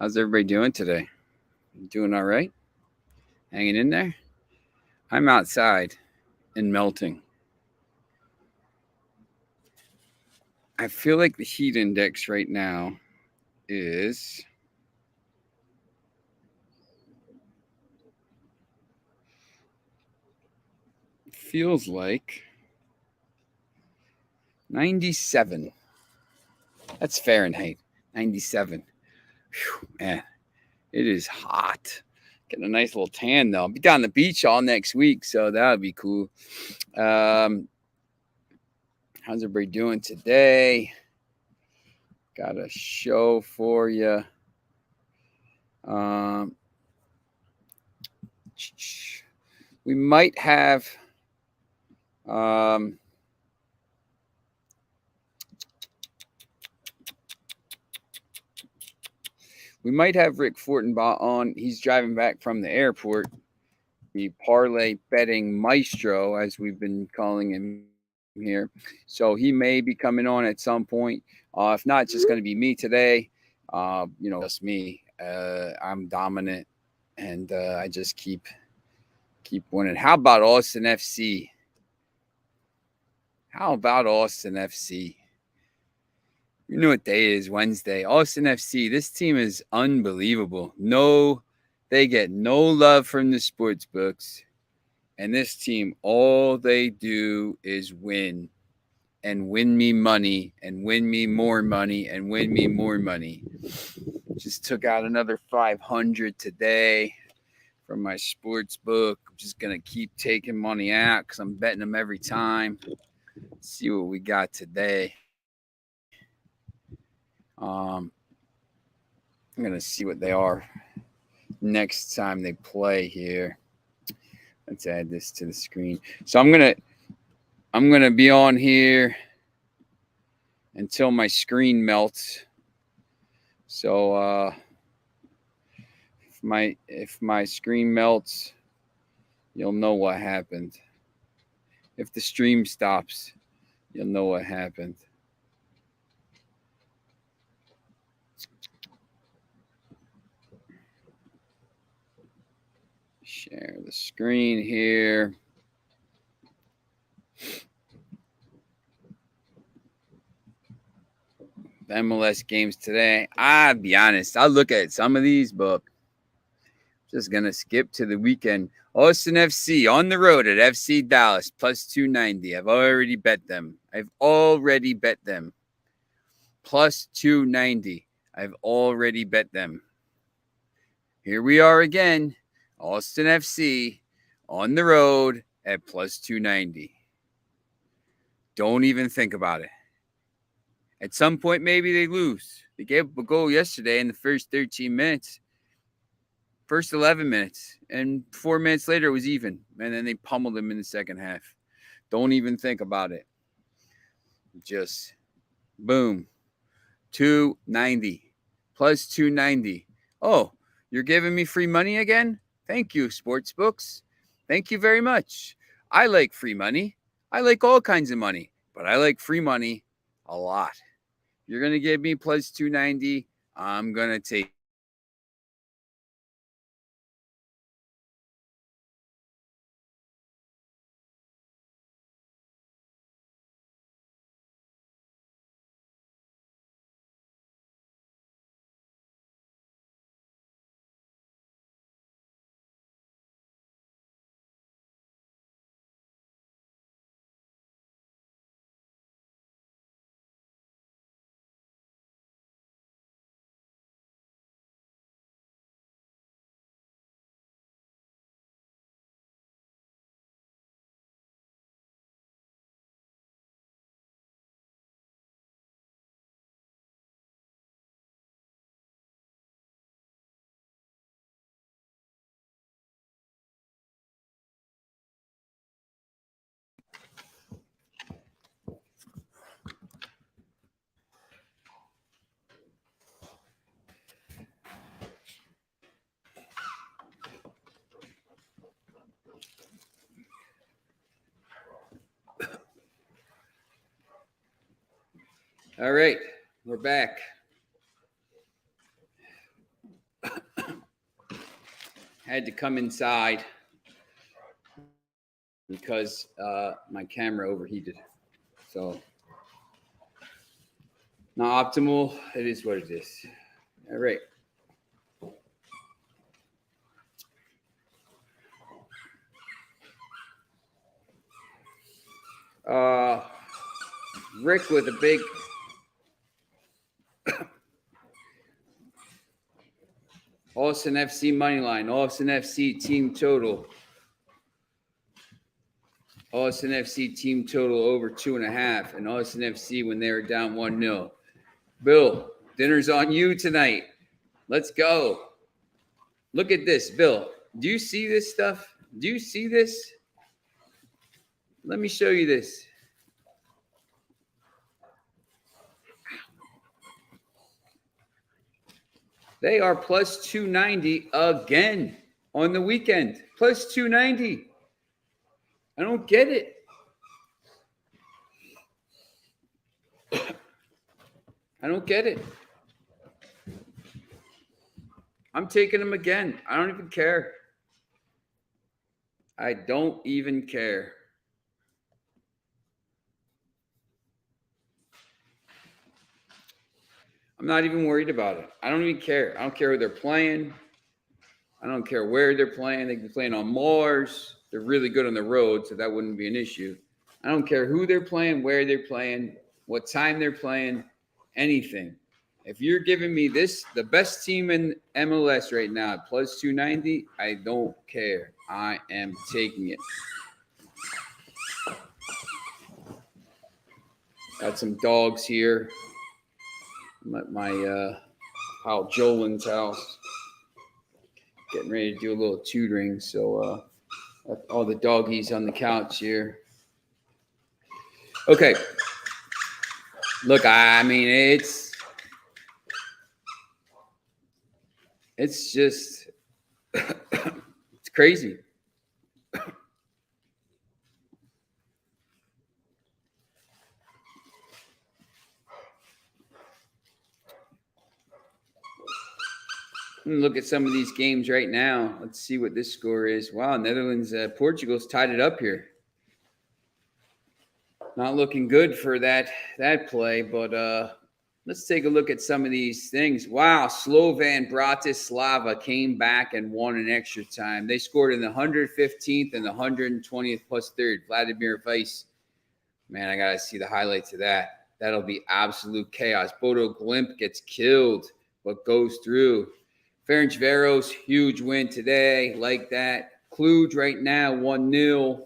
How's everybody doing today? Doing all right? Hanging in there? I'm outside and melting. I feel like the heat index right now is feels like 97. That's Fahrenheit. 97. Whew, man, it is hot. Getting a nice little tan though. I'll be down the beach all next week, so that would be cool. How's everybody doing today? Got a show for you. We might have Rick Fortenbaugh on. He's driving back from the airport. The parlay betting maestro, as we've been calling him here. So he may be coming on at some point. If not, it's just going to be me today. Just me. I'm dominant, and I just keep winning. How about Austin FC? You know what day it is? Wednesday. Austin FC. This team is unbelievable. They get no love from the sports books. And this team, all they do is win. And win me money. And win me more money. And win me more money. Just took out another 500 today from my sports book. I'm just going to keep taking money out because I'm betting them every time. Let's see what we got today. I'm going to see what they are next time they play here. Let's add this to the screen. So I'm going to be on here until my screen melts. So if my screen melts, you'll know what happened. If the stream stops, you'll know what happened. Share the screen here. MLS games today. I'll be honest. I'll look at some of these, but just going to skip to the weekend. Austin FC on the road at FC Dallas plus 290. I've already bet them. Plus 290. I've already bet them. Here we are again. Austin FC on the road at plus 290. Don't even think about it. At some point, maybe they lose. They gave up a goal yesterday in the first 13 minutes. First 11 minutes. And 4 minutes later, it was even. And then they pummeled them in the second half. Don't even think about it. Just boom. 290. Plus 290. Oh, you're giving me free money again? Thank you, sportsbooks. Thank you very much. I like free money. I like all kinds of money. But I like free money a lot. You're going to give me plus 290. I'm going to take All right, we're back. had to come inside because my camera overheated. So not optimal. It is what it is. All right. Rick with a big Austin FC money line, Austin FC team total. Austin FC team total over 2.5, and Austin FC when they were down 1-0. Bill, dinner's on you tonight. Let's go. Look at this, Bill. Do you see this stuff? Do you see this? Let me show you this. They are plus 290 again on the weekend. Plus 290. I don't get it. I don't get it. I'm taking them again. I don't even care. I don't even care. I'm not even worried about it. I don't even care. I don't care who they're playing. I don't care where they're playing. They can be playing on Mars. They're really good on the road, so that wouldn't be an issue. I don't care who they're playing, where they're playing, what time they're playing, anything. If you're giving me this, the best team in MLS right now at plus 290, I don't care. I am taking it. Got some dogs here. I'm at my pal Jolin's house. Getting ready to do a little tutoring. So all the doggies on the couch here. Okay. Look, I mean, it's just, it's crazy. Look at some of these games right now. Let's see what this score is. Wow, Netherlands, Portugal's tied it up here. Not looking good for that play, but let's take a look at some of these things. Wow, Slovan Bratislava came back and won in extra time. They scored in the 115th and the 120th plus third. Vladimir Weiss. Man, I got to see the highlights of that. That'll be absolute chaos. Bodo Glimt gets killed, but goes through. Ferencváros, huge win today. Like that. Cluj right now, 1-0.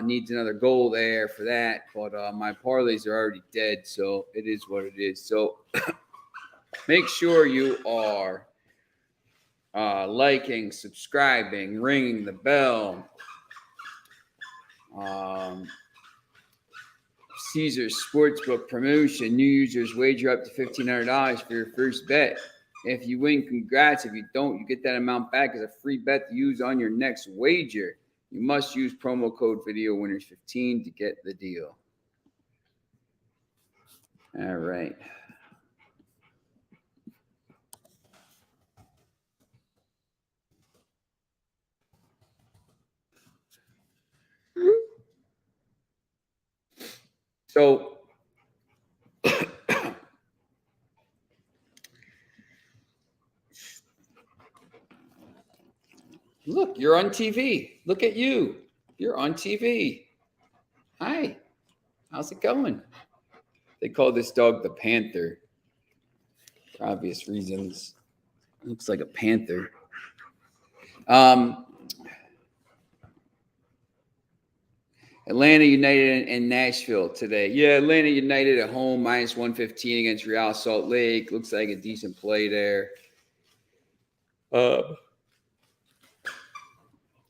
Needs another goal there for that. But my parlays are already dead, so it is what it is. So make sure you are liking, subscribing, ringing the bell. Caesars Sportsbook promotion. New users wager up to $1,500 for your first bet. If you win, congrats. If you don't, you get that amount back as a free bet to use on your next wager. You must use promo code VideoWinners15 to get the deal. All right. So look, you're on TV. Look at you. You're on TV. Hi. How's it going? They call this dog the Panther for obvious reasons. It looks like a panther. Atlanta United and Nashville today. Yeah, Atlanta United at home, minus 115 against Real Salt Lake. Looks like a decent play there.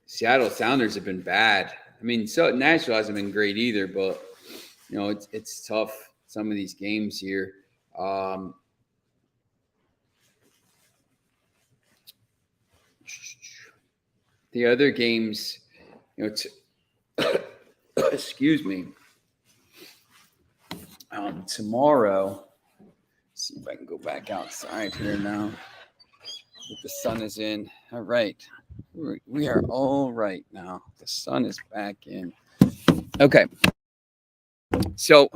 Seattle Sounders have been bad. I mean, so Nashville hasn't been great either, but you know, it's tough. Some of these games here. The other games, you know, excuse me. Tomorrow, let's see if I can go back outside here now. The sun is in. All right. We are all right now. The sun is back in. Okay. So,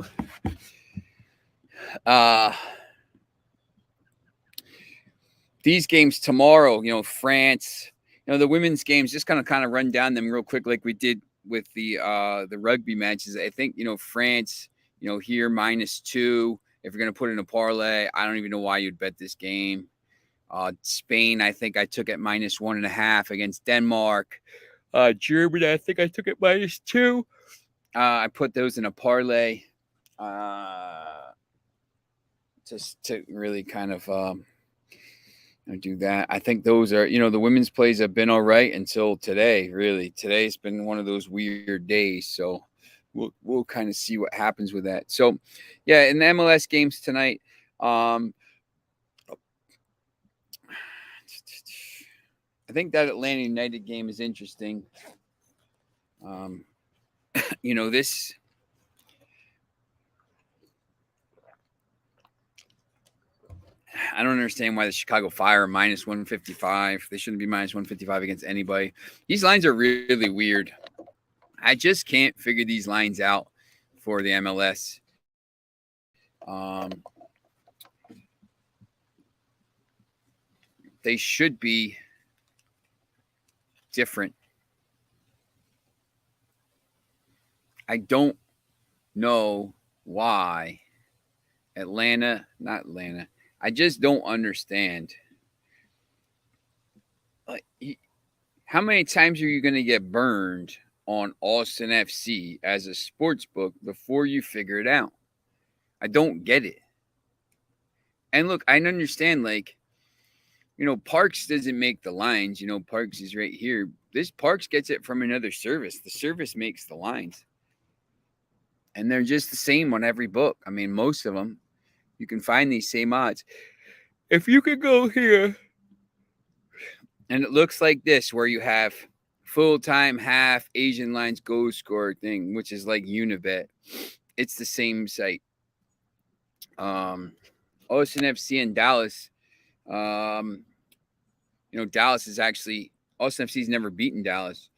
these games tomorrow, France, the women's games, just kind of run down them real quick like we did with the rugby matches. I think, France, here -2. If you're going to put in a parlay, I don't even know why you'd bet this game. Spain, I think I took it -1.5 against Denmark. Germany, I think I took it -2. I put those in a parlay just to really kind of do that. I think those are, the women's plays have been all right until today. Really, today's been one of those weird days. So we'll kind of see what happens with that. So, yeah, in the MLS games tonight, I think that Atlanta United game is interesting. This. I don't understand why the Chicago Fire are -155. They shouldn't be -155 against anybody. These lines are really weird. I just can't figure these lines out for the MLS. They should be different. I don't know why not Atlanta. I just don't understand. How many times are you going to get burned on Austin FC as a sports book before you figure it out? I don't get it. And look, I understand, Parks doesn't make the lines. Parks is right here. This Parks gets it from another service. The service makes the lines. And they're just the same on every book. I mean, most of them, you can find these same odds. If you could go here, and it looks like this, where you have full-time, half, Asian lines, goal score thing, which is like Unibet. It's the same site. Austin FC and Dallas. Dallas is actually, Austin FC's never beaten Dallas.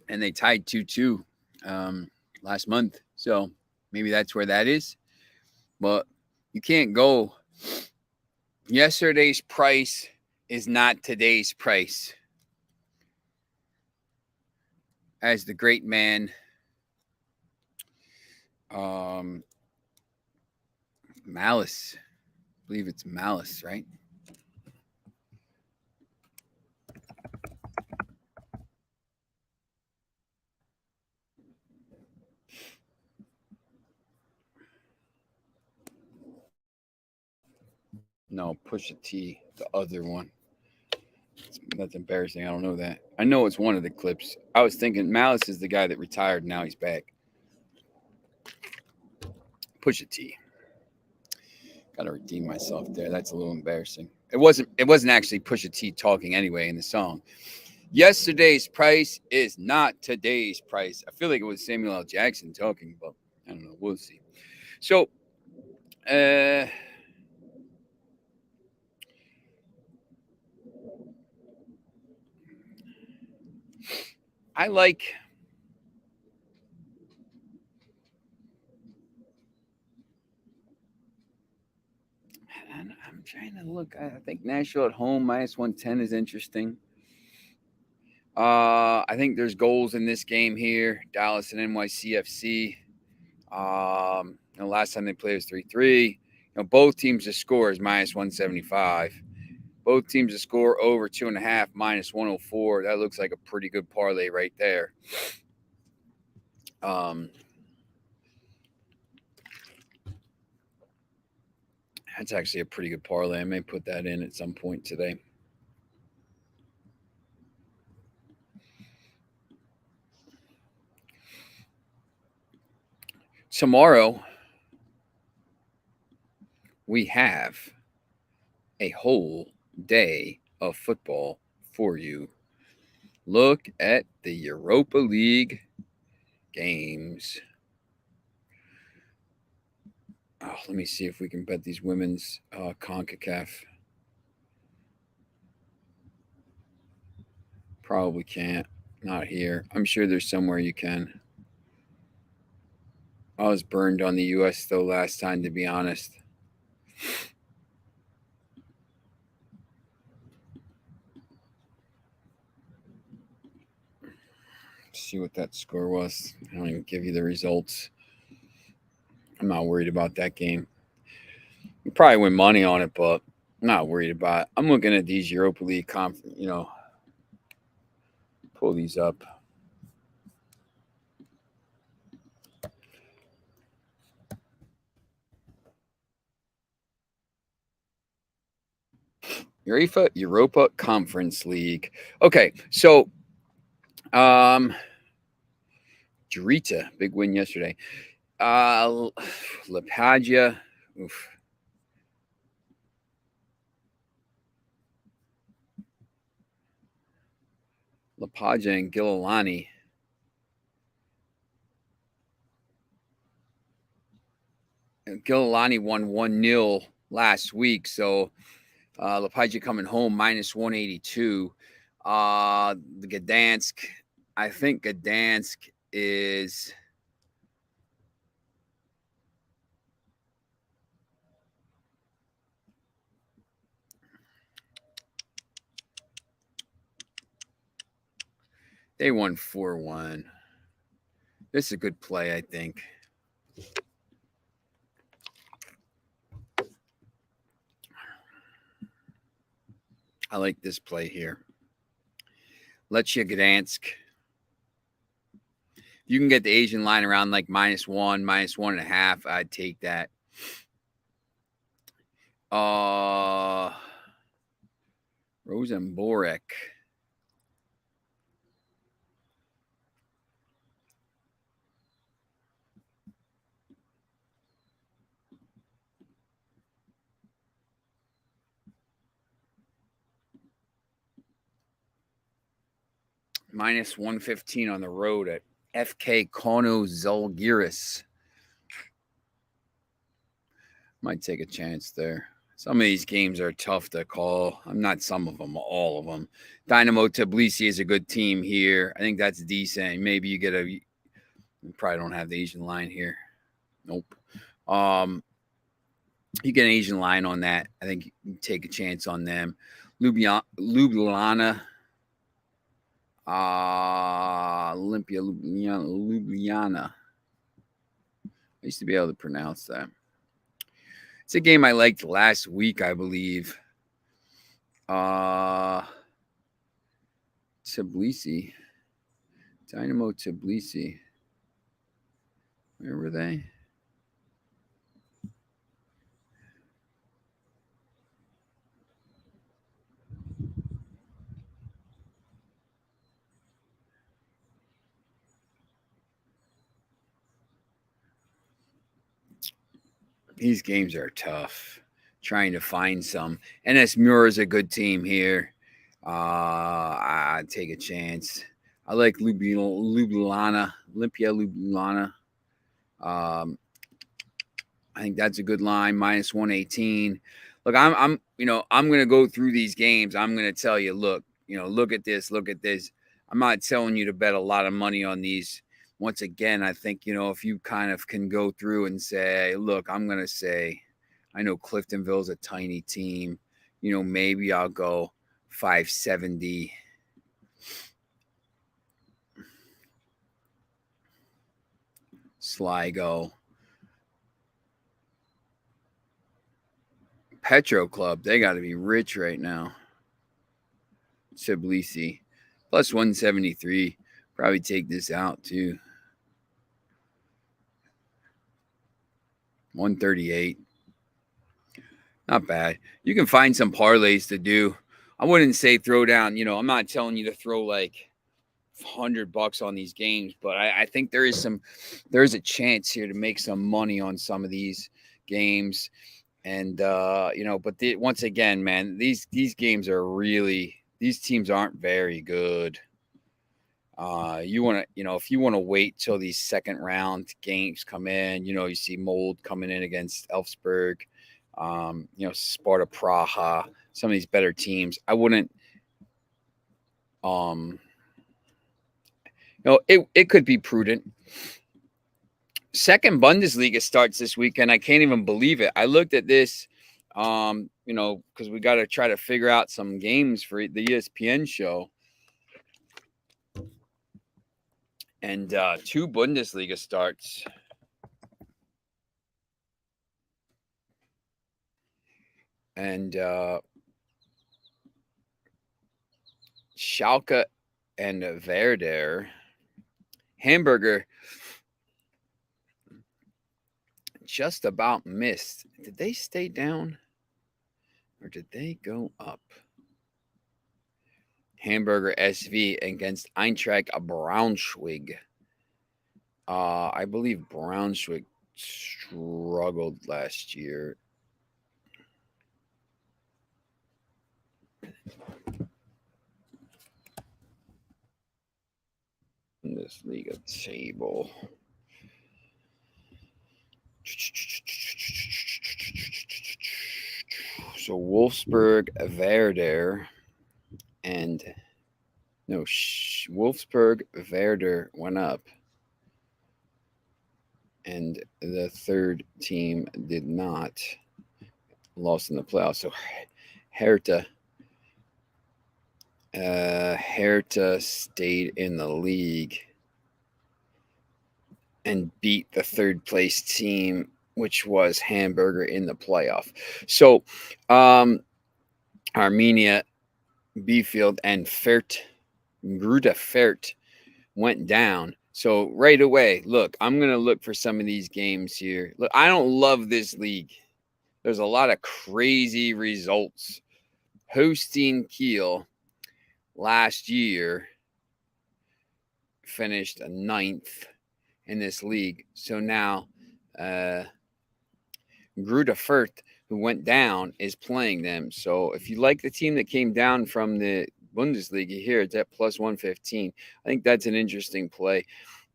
And they tied 2-2 last month. So maybe that's where that is. But you can't go. Yesterday's price is not today's price. As the great man, Malice, I believe it's Malice, right? No, Pusha T, the other one. That's embarrassing. I don't know that. I know it's one of the clips. I was thinking Malice is the guy that retired. Now he's back. Pusha T. Got to redeem myself there. That's a little embarrassing. It wasn't actually Pusha T talking anyway in the song. Yesterday's price is not today's price. I feel like it was Samuel L. Jackson talking, but I don't know. We'll see. So, I like I'm trying to look. I think Nashville at home -110 is interesting. I think there's goals in this game here. Dallas and NYCFC. Last time they played was 3-3. Both teams to score is -175. Both teams to score over 2.5 -104. That looks like a pretty good parlay right there. That's actually a pretty good parlay. I may put that in at some point today. Tomorrow, we have a whole day of football for you. Look at the Europa League games. Oh, let me see if we can bet these women's CONCACAF. Probably can't. Not here. I'm sure there's somewhere you can. I was burned on the U.S. though last time, to be honest. See what that score was. I don't even give you the results. I'm not worried about that game. You probably win money on it, but I'm not worried about it. I'm looking at these Europa League pull these up. Europa Conference League. Okay, so Jarita, big win yesterday. Lepadia, oof. Lepadia and Gililani. Gililani won 1-0 last week, so Lepadia coming home minus 182. The Gdansk, I think Gdansk is they won 4-1. This is a good play, I think. I like this play here. Lechia Gdansk. You can get the Asian line around like -1, -1.5. I'd take that. Rosenborg. -115 on the road at FK Kono Zalgiris. Might take a chance there. Some of these games are tough to call. I'm not some of them, all of them. Dynamo Tbilisi is a good team here. I think that's decent. Maybe you get you probably don't have the Asian line here. Nope. You get an Asian line on that. I think you take a chance on them. Ljubljana. Olympia, Ljubljana. I used to be able to pronounce that. It's a game I liked last week, I believe. Tbilisi. Dynamo Tbilisi. Where were they? These games are tough. Trying to find some. NS Muir is a good team here. I'd take a chance. I like Ljubljana, Olympia Ljubljana. I think that's a good line, -118. Look, I'm gonna go through these games. I'm gonna tell you, look at this, look at this. I'm not telling you to bet a lot of money on these. Once again, I think, if you kind of can go through and say, look, I'm gonna say, I know Cliftonville's a tiny team. Maybe I'll go 570. Sligo. Petro Club, they got to be rich right now. Tbilisi, +173. Probably take this out too. 138. Not bad. You can find some parlays to do. I wouldn't say throw down, I'm not telling you to throw like $100 on these games, but I think there's a chance here to make some money on some of these games. And but once again, man, these games are really, these teams aren't very good. You want to, if you want to wait till these second round games come in, you see Mold coming in against Elfsberg, Sparta Praha, some of these better teams. I wouldn't, it could be prudent. Second Bundesliga starts this weekend. I can't even believe it. I looked at this, because we got to try to figure out some games for the ESPN show. And 2 Bundesliga starts. And Schalke and Werder. Hamburger just about missed. Did they stay down or did they go up? Hamburger SV against Eintracht Braunschweig. I believe Braunschweig struggled last year. In this league table. So Wolfsburg, Werder, and Wolfsburg, Werder went up. And the third team did not. Lost in the playoffs. So Hertha stayed in the league and beat the third place team, which was Hamburger in the playoff. So Arminia, Bielefeld, and Gruta Fürth went down. So right away, look, I'm going to look for some of these games here. Look, I don't love this league. There's a lot of crazy results. Hosting Kiel last year finished 9th in this league. So now Gruta Fürth, who went down, is playing them. So if you like the team that came down from the Bundesliga here, it's at plus 115. I think that's an interesting play.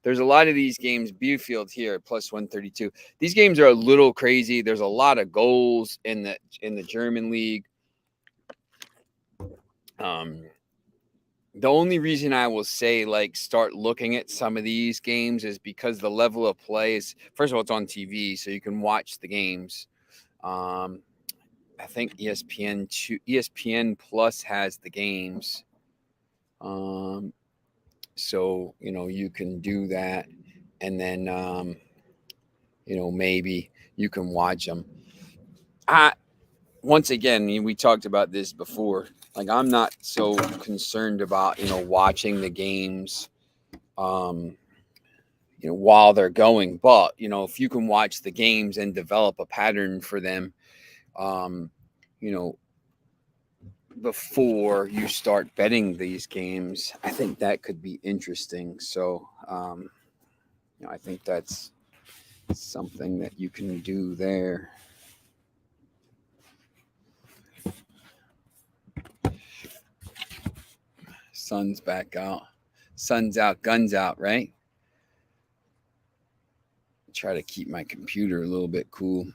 There's a lot of these games. Bielefeld here at plus 132. These games are a little crazy. There's a lot of goals in the German league. The only reason I will say start looking at some of these games is because the level of play is, first of all, it's on TV, so you can watch the games. I think ESPN Plus has the games. So, you can do that. And then, maybe you can watch them. Once again, we talked about this before. I'm not so concerned about, watching the games, while they're going. But, if you can watch the games and develop a pattern for them, before you start betting these games, I think that could be interesting. So, I think that's something that you can do there. Sun's back out. Sun's out, guns out, right? Try to keep my computer a little bit cool.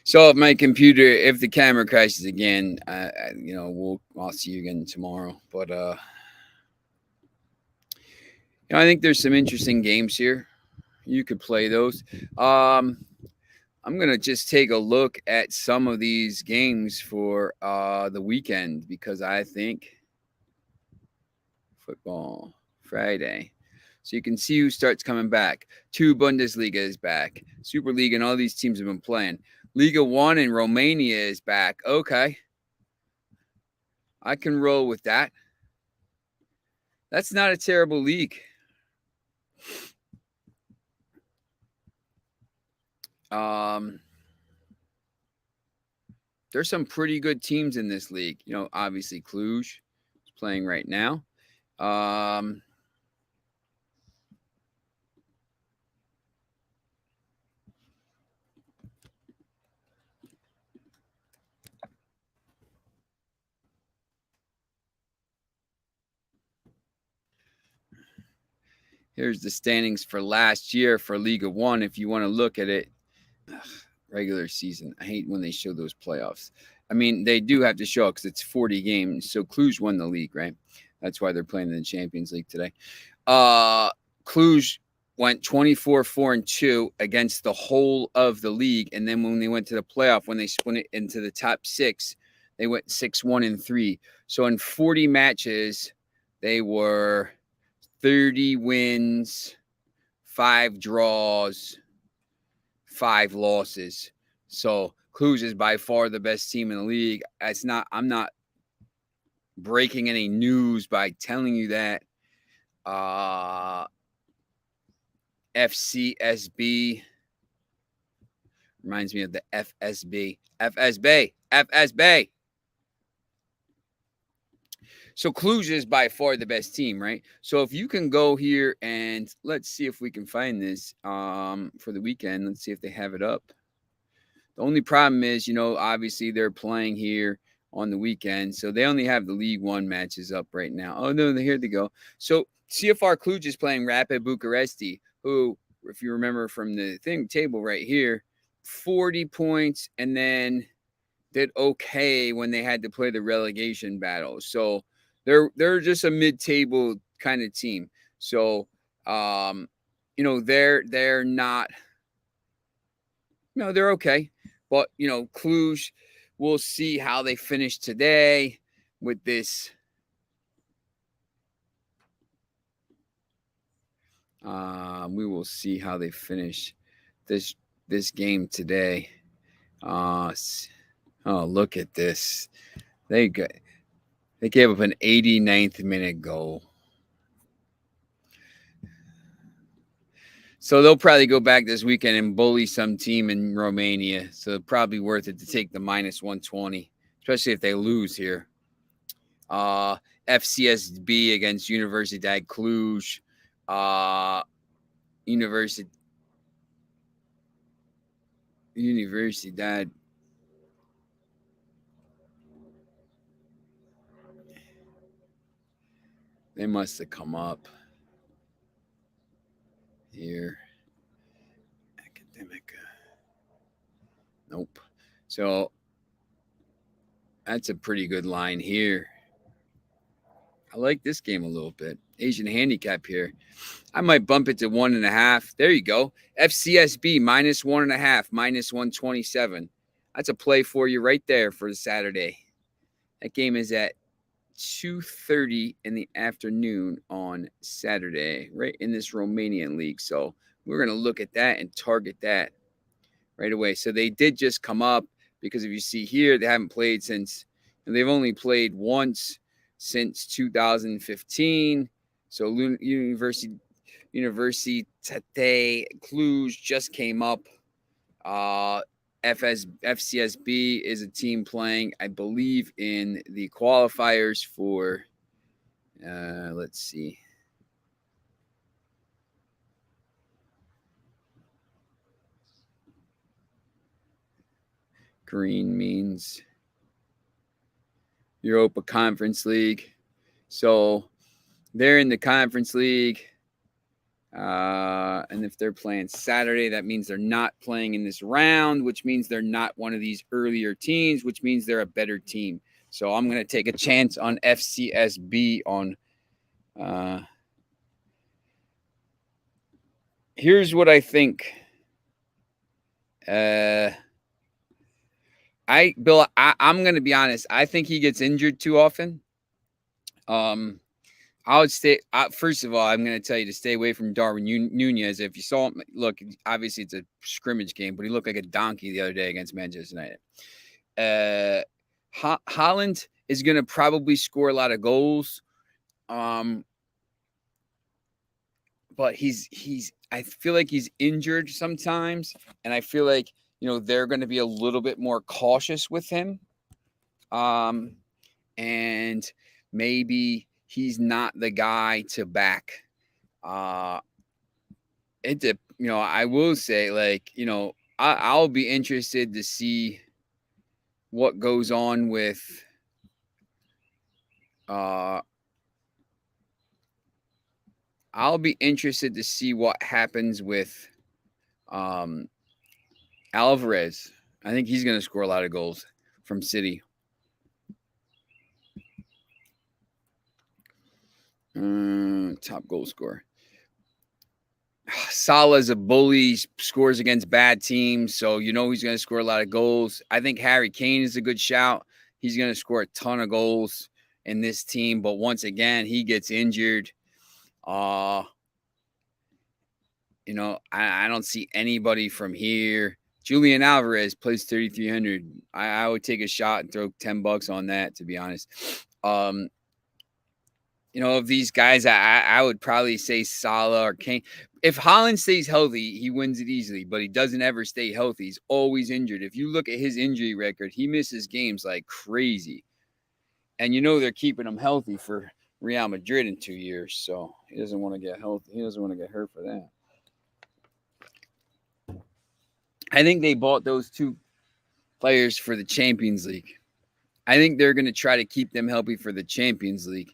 So if the camera crashes again, I'll see you again tomorrow. But I think there's some interesting games here. You could play those. I'm gonna just take a look at some of these games for the weekend because I think football Friday. So you can see who starts coming back. 2 Bundesliga is back. Super League and all these teams have been playing. Liga 1 in Romania is back. Okay. I can roll with that. That's not a terrible league. There's some pretty good teams in this league. Obviously Cluj is playing right now. Here's the standings for last year for Liga 1 if you want to look at it. Regular season. I hate when they show those playoffs. I mean, they do have to show it because it's 40 games. So Cluj won the league, right? That's why they're playing in the Champions League today. Cluj went 24-4-2 against the whole of the league. And then when they went to the playoff, when they split it into the top 6, they went 6-1-3. So in 40 matches, they were 30 wins, 5 draws, 5 losses. So Cluj is by far the best team in the league. I'm not breaking any news by telling you that. FCSB reminds me of the FSB. FSB. So Cluj is by far the best team, right? So if you can go here and let's see if we can find this for the weekend. Let's see if they have it up. The only problem is, obviously they're playing here on the weekend. So they only have the League One matches up right now. Oh, no, here they go. So CFR Cluj is playing Rapid Bucharesti, who, if you remember from the table right here, 40 points and then did okay when they had to play the relegation battle. So they're just a mid-table kind of team. So, they're not, they're okay. But, Cluj, we'll see how they finish today with this. We will see how they finish this game today. Oh, look at this. They gave up an 89th minute goal. So they'll probably go back this weekend and bully some team in Romania. So it's probably worth it to take the minus 120, especially if they lose here. FCSB against Universidad Cluj. Universidad. They must have come up here. Academic. Nope. So that's a pretty good line here. I like this game a little bit. Asian handicap here. I might bump it to 1.5. There you go. FCSB minus 1.5, minus 127. That's a play for you right there for the Saturday. That game is at 2:30 in the afternoon on Saturday, right in this Romanian league. So we're going to look at that and target that right away. So they did just come up because if you see here, they haven't played since, and they've only played once since 2015. So Universitate Cluj just came up. FCSB is a team playing, I believe, in the qualifiers for, let's see. Green means Europa Conference League. So they're in the Conference League. And if they're playing Saturday, that means they're not playing in this round, which means they're not one of these earlier teams, which means they're a better team. So I'm going to take a chance on FCSB on. Here's what I think. I'm going to be honest. I think he gets injured too often. I would stay. First of all, I'm going to tell you to stay away from Darwin Nunez. If you saw him, look, obviously it's a scrimmage game, but he looked like a donkey the other day against Manchester United. Holland is going to probably score a lot of goals, but I feel like he's injured sometimes, and I feel like they're going to be a little bit more cautious with him, and maybe he's not the guy to back. I will say, I'll be interested to see what goes on with I'll be interested to see what happens with Alvarez. I think he's going to score a lot of goals from City. Top goal scorer. Salah's a bully, scores against bad teams, so you know he's going to score a lot of goals. I think Harry Kane is a good shout. He's going to score a ton of goals in this team, but once again, he gets injured. You know, I don't see anybody from here. Julian Alvarez plays 3,300. I would take a shot and throw $10 on that, to be honest. You know, of these guys, I would probably say Salah or Kane. If Haaland stays healthy, he wins it easily, but he doesn't ever stay healthy. He's always injured. If you look at his injury record, he misses games like crazy. And you know they're keeping him healthy for Real Madrid in 2 years, so he doesn't want to get healthy. He doesn't want to get hurt for that. I think they bought those two players for the Champions League. I think they're going to try to keep them healthy for the Champions League.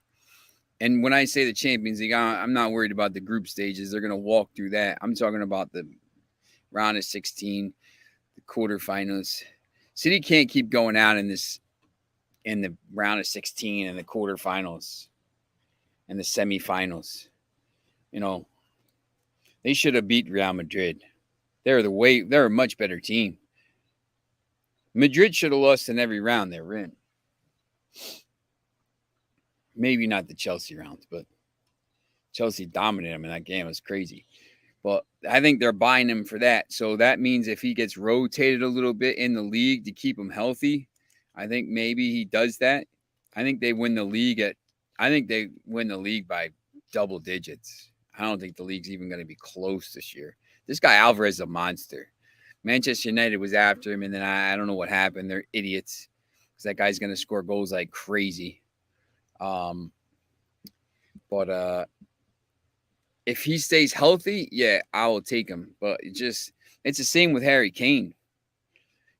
And when I say the Champions League, I'm not worried about the group stages. They're going to walk through that. I'm talking about the round of 16, the quarterfinals. City can't keep going out in the round of 16 and the quarterfinals and the semifinals. You know, they should have beat Real Madrid. They're a much better team. Madrid should have lost in every round they're in. Maybe not the Chelsea rounds, but Chelsea dominated him in that game. It was crazy. But I think they're buying him for that. So that means if he gets rotated a little bit in the league to keep him healthy, I think maybe he does that. I think they win the league by double digits. I don't think the league's even going to be close this year. This guy Alvarez is a monster. Manchester United was after him, and then I don't know what happened. They're idiots because that guy's going to score goals like crazy. But if he stays healthy, yeah, I will take him. But it's the same with Harry Kane.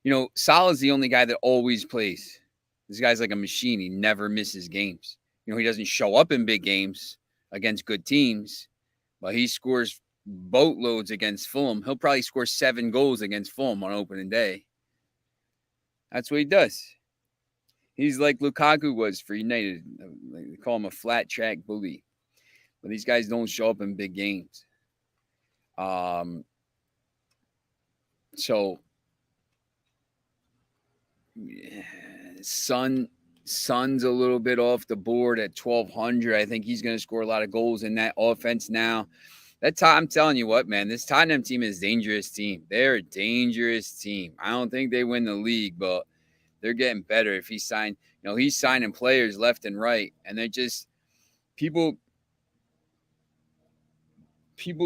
You know, Salah's the only guy that always plays. This guy's like a machine. He never misses games. You know, he doesn't show up in big games against good teams, but he scores boatloads against Fulham. He'll probably score 7 goals against Fulham on opening day. That's what he does. He's like Lukaku was for United. They call him a flat track bully. But these guys don't show up in big games. So Son's a little bit off the board at 1,200. I think he's going to score a lot of goals in that offense now. I'm telling you what, man, this Tottenham team is a dangerous team. They're a dangerous team. I don't think they win the league, but they're getting better. If he's signing players left and right, and they're just people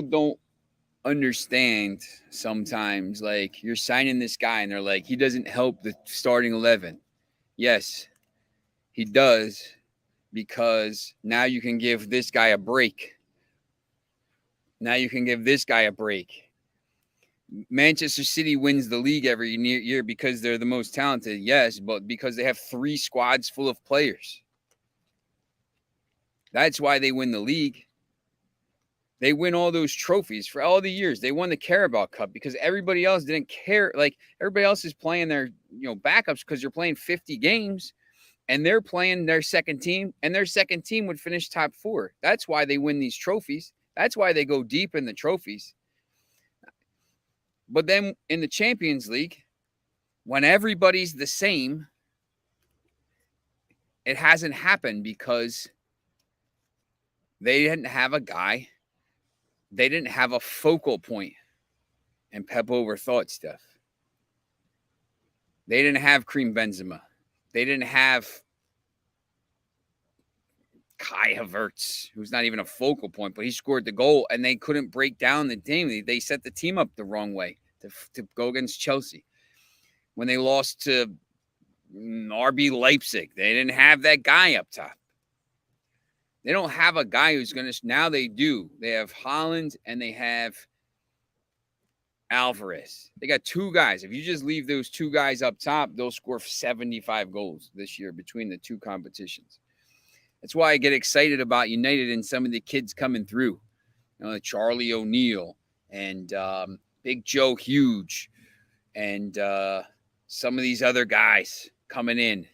don't understand sometimes. Like, you're signing this guy, and they're like, he doesn't help the starting 11. Yes, he does, because now you can give this guy a break. Manchester City wins the league every year because they're the most talented, yes, but because they have 3 squads full of players. That's why they win the league. They win all those trophies for all the years. They won the Carabao Cup because everybody else didn't care. Like, everybody else is playing their backups because they're playing 50 games, and they're playing their second team, and their second team would finish top 4. That's why they win these trophies. That's why they go deep in the trophies. But then in the Champions League, when everybody's the same, it hasn't happened because they didn't have a guy. They didn't have a focal point. And Pep overthought stuff. They didn't have Karim Benzema. They didn't have Kai Havertz, who's not even a focal point, but he scored the goal, and they couldn't break down the team. They set the team up the wrong way to go against Chelsea. When they lost to RB Leipzig, they didn't have that guy up top. They don't have a guy who's going to – now they do. They have Haaland and they have Alvarez. They got 2 guys. If you just leave those 2 guys up top, they'll score 75 goals this year between the 2 competitions. That's why I get excited about United and some of the kids coming through. Charlie O'Neal and Big Joe Huge and some of these other guys coming in.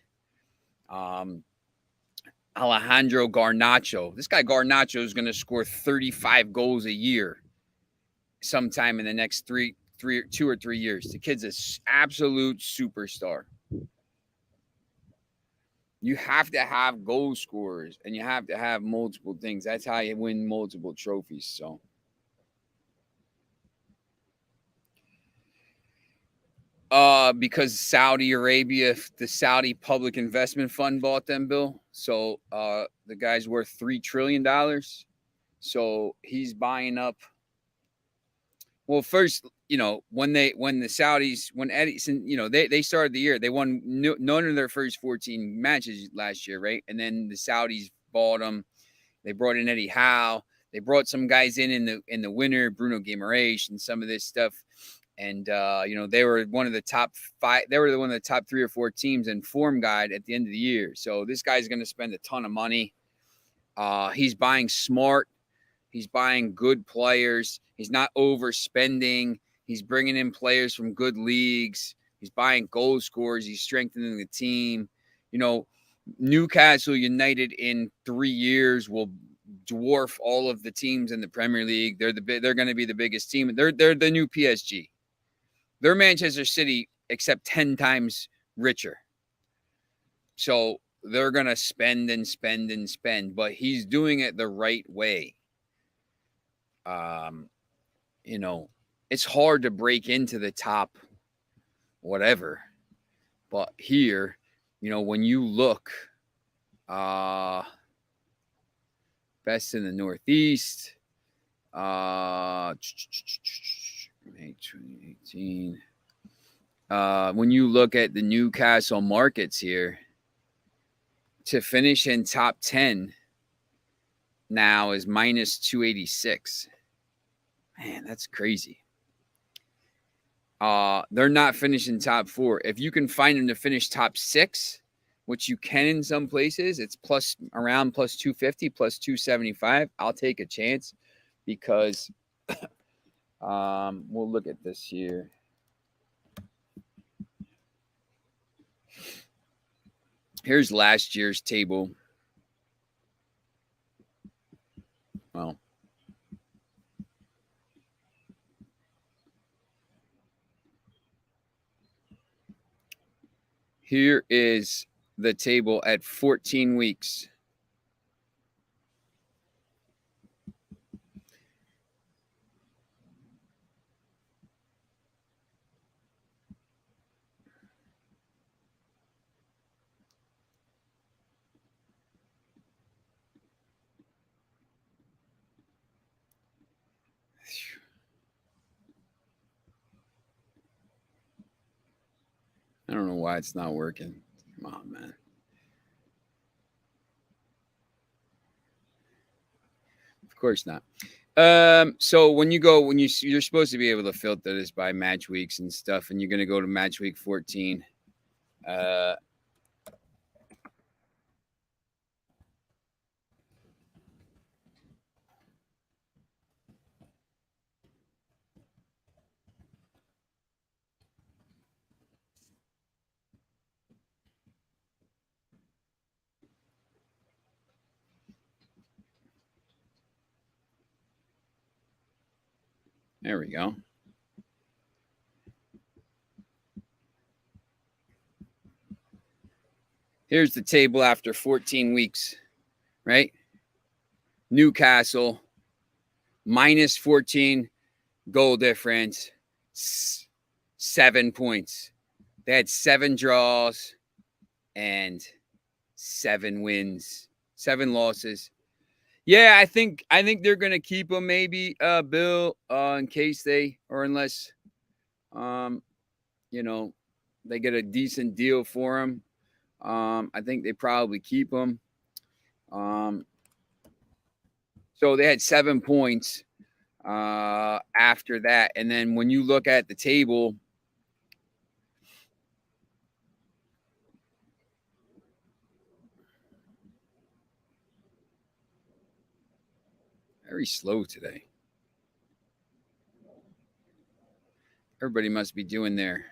Alejandro Garnacho. This guy Garnacho is going to score 35 goals a year sometime in the next 2 or 3 years. The kid's an absolute superstar. You have to have goal scorers and you have to have multiple things. That's how you win multiple trophies. So because Saudi Arabia, the Saudi Public Investment Fund bought them, Bill. So the guy's worth $3 trillion. So he's buying up. Well, first, when the Saudis, when Edison, they started the year, they won none of their first 14 matches last year, right? And then the Saudis bought them. They brought in Eddie Howe. They brought some guys in the winter, Bruno Guimaraes and some of this stuff. And they were one of the top 5. They were one of the top 3 or 4 teams in form guide at the end of the year. So this guy's going to spend a ton of money. He's buying smart. He's buying good players. He's not overspending. He's bringing in players from good leagues. He's buying goal scorers. He's strengthening the team. Newcastle United in 3 years will dwarf all of the teams in the Premier League. They're going to be the biggest team. They're the new PSG. They're Manchester City, except 10 times richer. So they're going to spend and spend and spend, but he's doing it the right way. It's hard to break into the top whatever. But here, when you look, best in the Northeast, May 2018. When you look at the Newcastle markets here, to finish in top 10 now is minus 286. Man, that's crazy. They're not finishing top 4. If you can find them to finish top 6, which you can in some places, it's around plus 250, plus 275. I'll take a chance because we'll look at this here. Here's last year's table. Well, here is the table at 14 weeks. I don't know why it's not working. Come on, man. Of course not. So when you're supposed to be able to filter this by match weeks and stuff, and you're going to go to match week 14. There we go. Here's the table after 14 weeks, right? Newcastle, minus 14 goal difference, 7 points. They had 7 draws and 7 wins, 7 losses. Yeah, I think they're gonna keep them, maybe, Bill, in case unless, they get a decent deal for him. I think they probably keep him. So they had 7 points after that, and then when you look at the table, very slow today. Everybody must be doing their,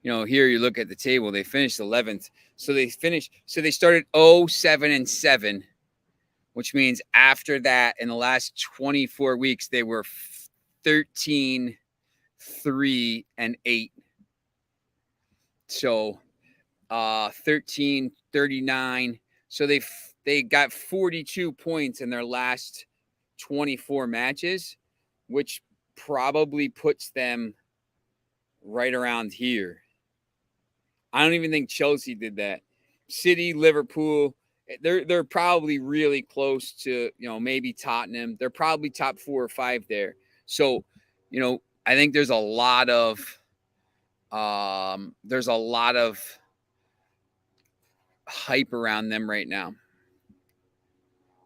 here you look at the table, they finished 11th. So they started 0-7-7, which means after that, in the last 24 weeks, they were 13-3-8. So 13-39. So they got 42 points in their last 24 matches, which probably puts them right around here. I don't even think Chelsea did that. City, Liverpool, they're probably really close to, maybe Tottenham. They're probably top 4 or 5 there. So, I think there's a lot of hype around them right now.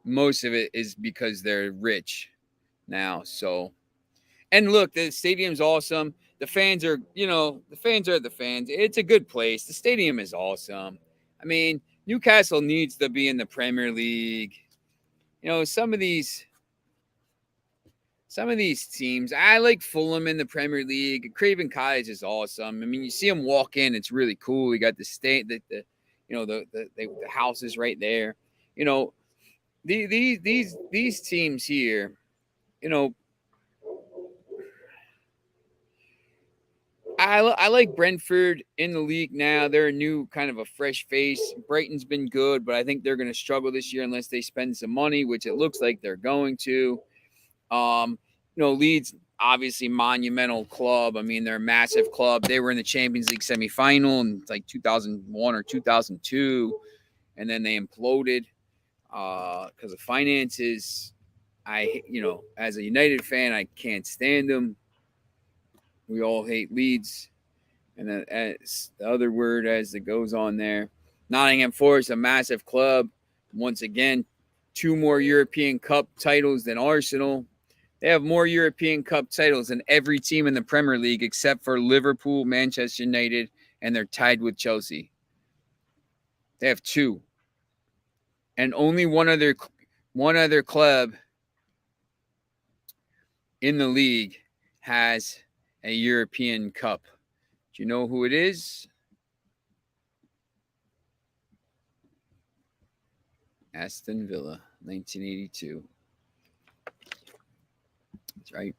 Most of it is because they're rich now. So, and look, the stadium's awesome. The fans are, the fans are the fans. It's a good place. The stadium is awesome. I mean, Newcastle needs to be in the Premier League. Some of these teams, I like Fulham in the Premier League. Craven Cottage is awesome. I mean, you see them walk in, it's really cool. You got the houses right there. These teams here, I like Brentford in the league now. They're a new kind of a fresh face. Brighton's been good, but I think they're going to struggle this year unless they spend some money, which it looks like they're going to. Leeds, obviously monumental club. I mean, they're a massive club. They were in the Champions League semifinal in like 2001 or 2002, and then they imploded because of finances. As a United fan, I can't stand them. We all hate Leeds. And then as the other word as it goes on there, Nottingham Forest, a massive club. Once again, 2 more European Cup titles than Arsenal. They have more European Cup titles than every team in the Premier League except for Liverpool, Manchester United, and they're tied with Chelsea. They have 2. And only one other club in the league has a European Cup. Do you know who it is? Aston Villa, 1982. That's right.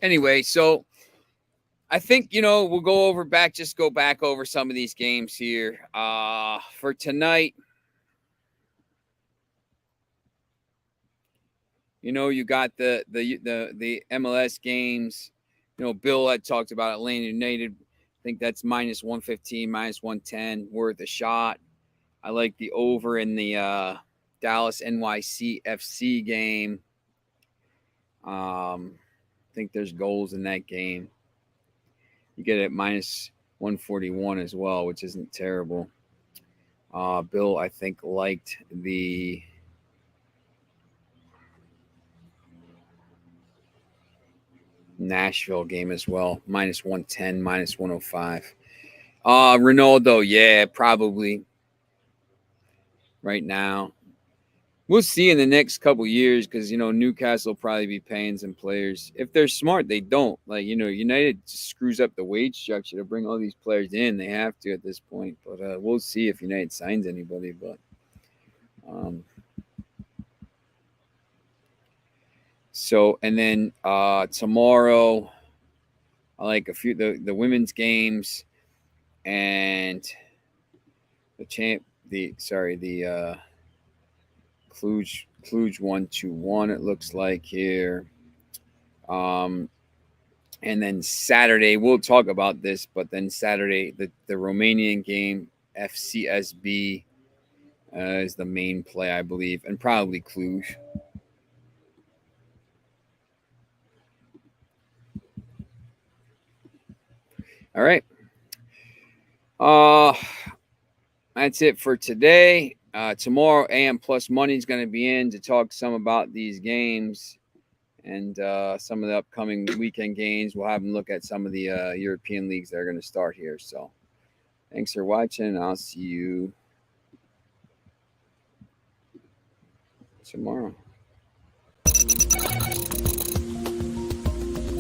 Anyway, so I think, we'll go back over some of these games here. For tonight, you got the MLS games. Bill had talked about Atlanta United. I think that's minus 115, minus 110, worth a shot. I like the over in the Dallas NYC FC game. I think there's goals in that game. You get it at minus 141 as well, which isn't terrible. Bill, I think, liked the Nashville game as well. Minus 110, minus 105. Ronaldo, yeah, probably right now. We'll see in the next couple years because, Newcastle will probably be paying some players. If they're smart, they don't. Like, United screws up the wage structure to bring all these players in. They have to at this point. But we'll see if United signs anybody. But so, and then tomorrow, I like a few the women's games and the Cluj 1-2-1. It looks like here. And then Saturday, we'll talk about this, but then Saturday, the Romanian game, FCSB is the main play, I believe, and probably Cluj. All right. That's it for today. Tomorrow, AM Plus Money is going to be in to talk some about these games and some of the upcoming weekend games. We'll have them look at some of the European leagues that are going to start here. So thanks for watching. I'll see you tomorrow.